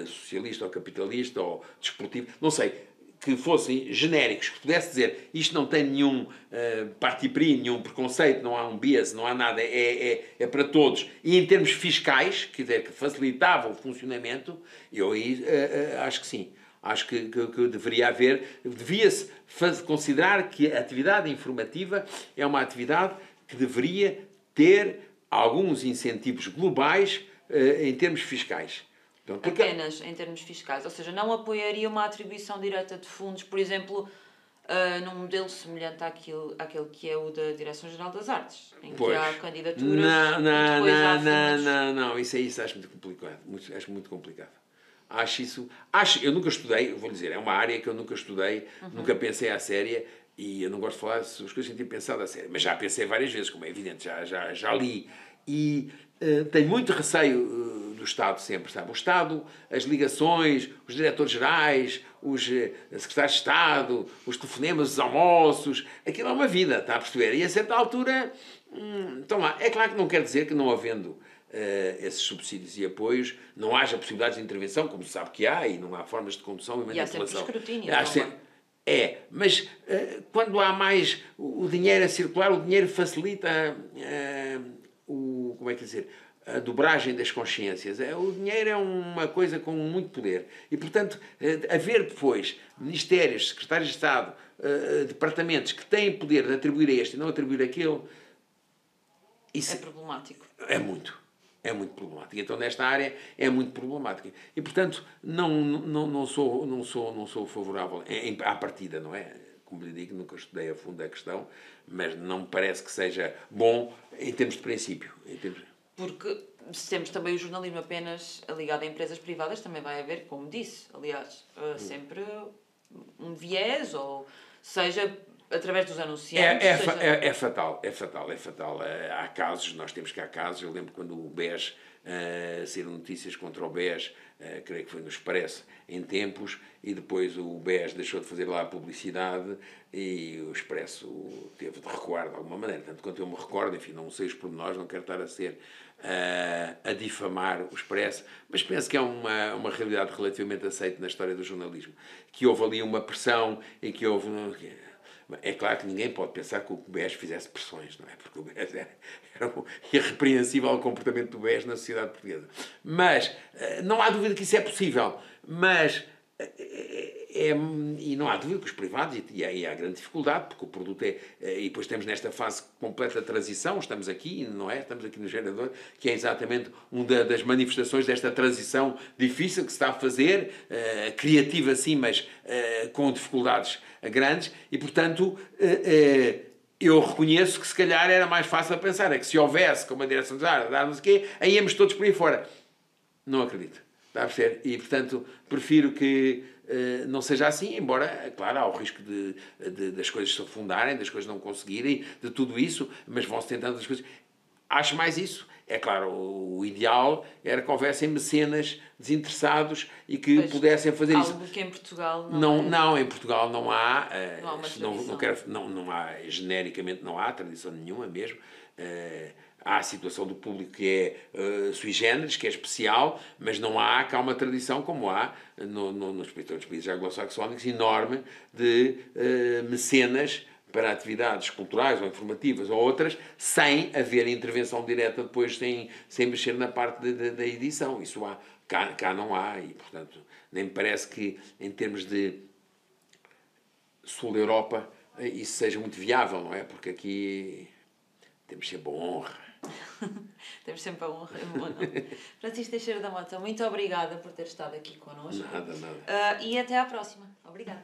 socialista ou capitalista, ou desportivo, não sei, que fossem genéricos, que pudesse dizer isto não tem nenhum parti pris, nenhum preconceito, não há um bias, não há nada, é para todos. E em termos fiscais, quer dizer, que facilitava o funcionamento, eu aí acho que sim. Acho que deveria haver, devia-se considerar que a atividade informativa é uma atividade que deveria ter alguns incentivos globais em termos fiscais. Então, apenas em termos fiscais, ou seja, não apoiaria uma atribuição direta de fundos, por exemplo, num modelo semelhante àquele que é o da Direção-Geral das Artes, em que há candidaturas e depois há fundos. Não, isso acho muito complicado. Acho muito complicado. Eu nunca estudei, vou dizer, é uma área que eu nunca estudei, nunca pensei à séria, e eu não gosto de falar sobre as coisas sem ter pensado à séria, mas já pensei várias vezes, como é evidente, já li. E tenho muito receio do Estado sempre, sabe? O Estado, as ligações, os diretores-gerais, os secretários de Estado, os telefonemas, os almoços, aquilo é uma vida, está a perceber? E a certa altura, então lá, é claro que não quer dizer que não havendo esses subsídios e apoios, não haja possibilidades de intervenção, como se sabe que há, e não há formas de condução e manipulação. E há sempre escrutínio. Mas quando há mais o dinheiro a circular, o dinheiro facilita como é que dizer, a dobragem das consciências. O dinheiro é uma coisa com muito poder. E, portanto, haver depois ministérios, secretários de Estado, departamentos que têm poder de atribuir a este e não atribuir aquele, isso é problemático. É muito problemático. Então, nesta área, é muito problemático. E, portanto, não sou favorável à partida, não é? Como lhe digo, nunca estudei a fundo a questão, mas não me parece que seja bom em termos de princípio. Porque se temos também o jornalismo apenas ligado a empresas privadas, também vai haver, como disse, aliás, sempre um viés, ou seja, através dos anunciantes. É fatal. Há casos, nós temos cá casos, eu lembro quando o BES, saíram notícias contra o BES, creio que foi no Expresso, em tempos, e depois o BES deixou de fazer lá a publicidade e o Expresso teve de recuar de alguma maneira. Tanto quanto eu me recordo, enfim, não sei os pormenores, não quero estar a difamar o Expresso, mas penso que é uma realidade relativamente aceita na história do jornalismo. Que houve ali uma pressão e que houve... É claro que ninguém pode pensar que o BES fizesse pressões, não é? Porque o BES era irrepreensível o comportamento do BES na sociedade portuguesa. Mas não há dúvida que isso é possível. Mas e não há dúvida que os privados, e há grande dificuldade, porque o produto e depois estamos nesta fase completa de transição, estamos aqui, não é? Estamos aqui no gerador, que é exatamente uma das manifestações desta transição difícil que se está a fazer, criativa sim, mas com dificuldades grandes, e portanto eu reconheço que se calhar era mais fácil a pensar, é que se houvesse como a direção de arte, não sei o quê, aí íamos todos por aí fora. Não acredito. Está a perceber? E, portanto, prefiro que não seja assim, embora, claro, há o risco das coisas se afundarem, das coisas não conseguirem, de tudo isso, mas vão-se tentando as coisas. Acho mais isso. É claro, o ideal era que houvessem mecenas desinteressados e que pudessem fazer isso. Algo que em Portugal não em Portugal não há. Não há uma tradição. Não há, genericamente não há tradição nenhuma mesmo. Há a situação do público que é sui generis, que é especial, mas não há cá uma tradição como há nos países anglo-saxónicos enorme de mecenas para atividades culturais ou informativas ou outras, sem haver intervenção direta depois, sem mexer na parte da edição. Isso há. Cá não há, e portanto nem me parece que em termos de sul da Europa isso seja muito viável, não é? Porque aqui temos sempre a honra. Temos sempre a honra. Francisco Teixeira da Mota, muito obrigada por ter estado aqui connosco. Nada. E até à próxima. Obrigada.